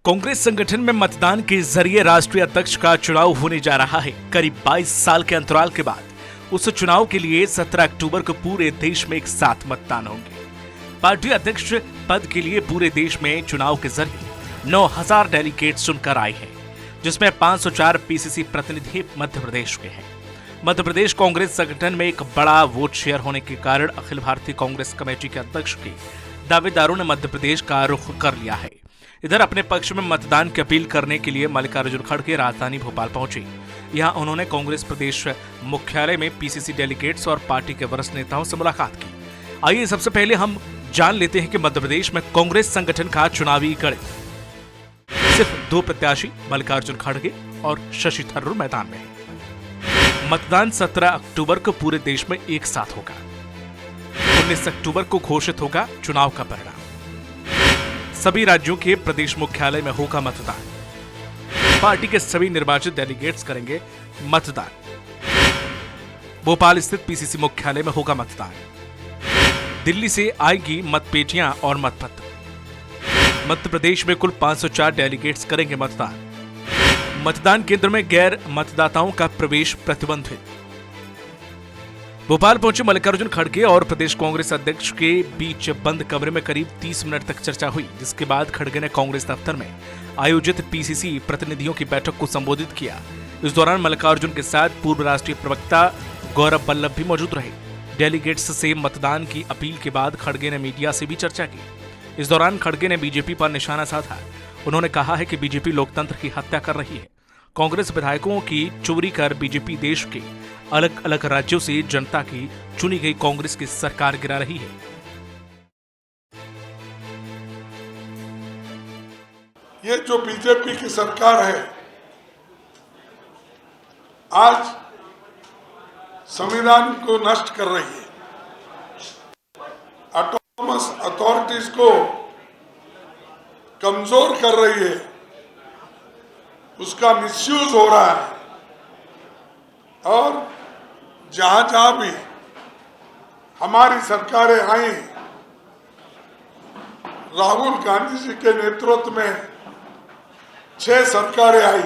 कांग्रेस संगठन में मतदान के जरिए राष्ट्रीय अध्यक्ष का चुनाव होने जा रहा है। करीब 22 साल के अंतराल के बाद उस चुनाव के लिए 17 अक्टूबर को पूरे देश में एक साथ मतदान होंगे। पार्टी अध्यक्ष पद के लिए पूरे देश में चुनाव के जरिए 9000 डेलीगेट चुनकर आए हैं, जिसमें 504 पीसीसी प्रतिनिधि मध्य प्रदेश के हैं। मध्य प्रदेश कांग्रेस संगठन में एक बड़ा वोट शेयर होने के कारण अखिल भारतीय कांग्रेस कमेटी के अध्यक्ष के दावेदारों ने मध्य प्रदेश का रुख कर लिया है। इधर अपने पक्ष में मतदान की अपील करने के लिए मल्लिकार्जुन खड़गे राजधानी भोपाल पहुंचे। यहां उन्होंने कांग्रेस प्रदेश मुख्यालय में पीसीसी डेलीगेट्स और पार्टी के वरिष्ठ नेताओं से मुलाकात की। आइए सबसे पहले हम जान लेते हैं कि मध्य प्रदेश में कांग्रेस संगठन का चुनावी गढ़ सिर्फ 2 प्रत्याशी मल्लिकार्जुन खड़गे और शशि थरूर मैदान में है। मतदान 17 अक्टूबर को पूरे देश में एक साथ होगा। 19 अक्टूबर को घोषित होगा चुनाव का परिणाम। सभी राज्यों के प्रदेश मुख्यालय में होगा मतदान। पार्टी के सभी निर्वाचित डेलीगेट्स करेंगे मतदान। भोपाल स्थित पीसीसी मुख्यालय में होगा मतदान। दिल्ली से आएगी मतपेटियां और मतपत्र। मध्य प्रदेश में कुल 504 डेलीगेट्स करेंगे मतदान। मतदान केंद्र में गैर मतदाताओं का प्रवेश प्रतिबंधित। भोपाल पहुंचे मल्लिकार्जुन खड़गे और प्रदेश कांग्रेस अध्यक्ष के बीच बंद कमरे में करीब 30 मिनट तक चर्चा हुई, जिसके बाद खड़गे ने कांग्रेस दफ्तर में आयोजित पीसीसी प्रतिनिधियों की बैठक को संबोधित किया। इस दौरान मल्लिकार्जुन के साथ पूर्व राष्ट्रीय प्रवक्ता गौरव वल्लभ भी मौजूद रहे। डेलीगेट्स से मतदान की अपील के बाद खड़गे ने मीडिया से भी चर्चा की। इस दौरान खड़गे ने बीजेपी पर निशाना साधा। उन्होंने कहा है कि बीजेपी लोकतंत्र की हत्या कर रही है। कांग्रेस विधायकों की चोरी कर बीजेपी देश के अलग अलग राज्यों से जनता की चुनी गई कांग्रेस की सरकार गिरा रही है। ये जो बीजेपी की सरकार है, आज संविधान को नष्ट कर रही है, ऑटोनोमस अथॉरिटीज को कमजोर कर रही है, उसका मिसयूज हो रहा है। और जहां जहां भी हमारी सरकारें आई, राहुल गांधी जी के नेतृत्व में 6 सरकारें आई,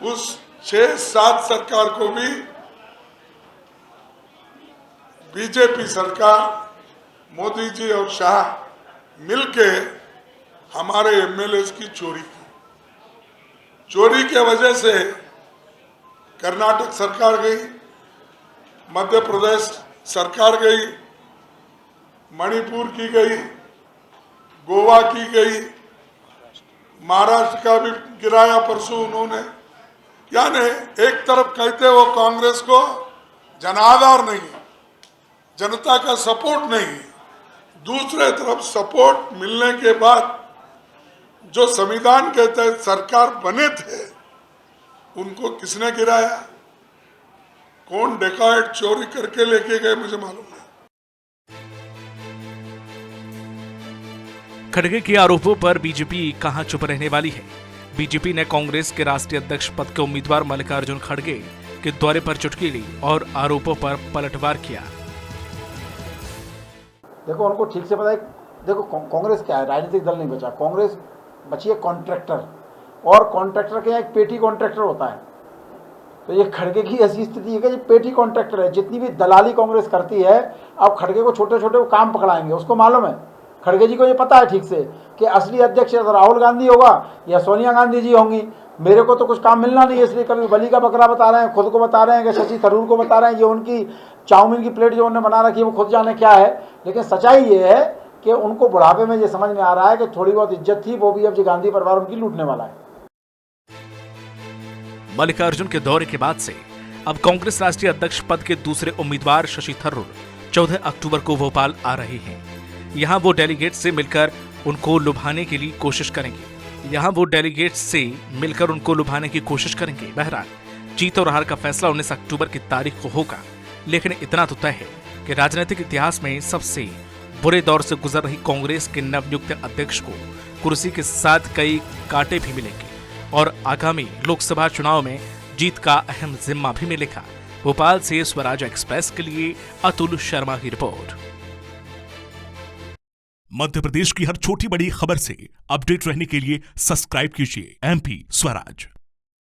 उस 6-7 सरकार को भी बीजेपी सरकार, मोदी जी और शाह मिलके हमारे एमएलए की चोरी के वजह से कर्नाटक सरकार गई, मध्य प्रदेश सरकार गई, मणिपुर की गई, गोवा की गई, महाराष्ट्र का भी गिराया परसों उन्होंने। यानी एक तरफ कहते वो कांग्रेस को जनाधार नहीं, जनता का सपोर्ट नहीं, दूसरे तरफ सपोर्ट मिलने के बाद जो संविधान के तहत सरकार बने थे उनको किसने गिराया, कौन डकैत चोरी करके लेके गए, मुझे मालूम नहीं। खड़गे के आरोपों पर बीजेपी कहां चुप रहने वाली है। बीजेपी ने कांग्रेस के राष्ट्रीय अध्यक्ष पद के उम्मीदवार मल्लिकार्जुन खड़गे के दौरे पर चुटकी ली और आरोपों पर पलटवार किया। देखो, उनको ठीक से पता है। देखो, कांग्रेस क्या है, राजनीतिक दल नहीं बचा। कांग्रेस बची है कॉन्ट्रैक्टर, और कॉन्ट्रैक्टर के यहाँ एक पेटी कॉन्ट्रैक्टर होता है। तो ये खड़गे की ऐसी स्थिति है कि ये पेटी कॉन्ट्रैक्टर है। जितनी भी दलाली कांग्रेस करती है, अब खड़गे को छोटे छोटे काम पकड़ाएंगे। उसको मालूम है, खड़गे जी को ये पता है ठीक से कि असली अध्यक्ष या तो राहुल गांधी होगा या सोनिया गांधी जी होंगी। मेरे को तो कुछ काम मिलना नहीं है, इसलिए कभी बलि का बकरा बता रहे हैं, खुद को बता रहे हैं कि शशि थरूर को बता रहे हैं। ये उनकी चाउमीन की प्लेट जो उन्होंने बना रखी है वो खुद जाने क्या है। लेकिन सच्चाई ये है कि उनको बुढ़ापे में ये समझ में आ रहा है कि थोड़ी बहुत इज्जत थी, वो भी अब जो गांधी परिवार उनकी लूटने वाला है। मल्लिकार्जुन के दौरे के बाद से अब कांग्रेस राष्ट्रीय अध्यक्ष पद के दूसरे उम्मीदवार शशि थरूर 14 अक्टूबर को भोपाल आ रहे हैं। यहां वो डेलीगेट्स से मिलकर उनको लुभाने की कोशिश करेंगे। बहरहाल जीत और हार का फैसला 19 अक्टूबर की तारीख को होगा। लेकिन इतना तो तय है कि राजनीतिक इतिहास में सबसे बुरे दौर से गुजर रही कांग्रेस के नवनियुक्त अध्यक्ष को कुर्सी के साथ कई कांटे भी मिलेंगे और आगामी लोकसभा चुनाव में जीत का अहम जिम्मा भी मिलेगा। भोपाल से स्वराज एक्सप्रेस के लिए अतुल शर्मा की रिपोर्ट। मध्य प्रदेश की हर छोटी बड़ी खबर से अपडेट रहने के लिए सब्सक्राइब कीजिए MP स्वराज।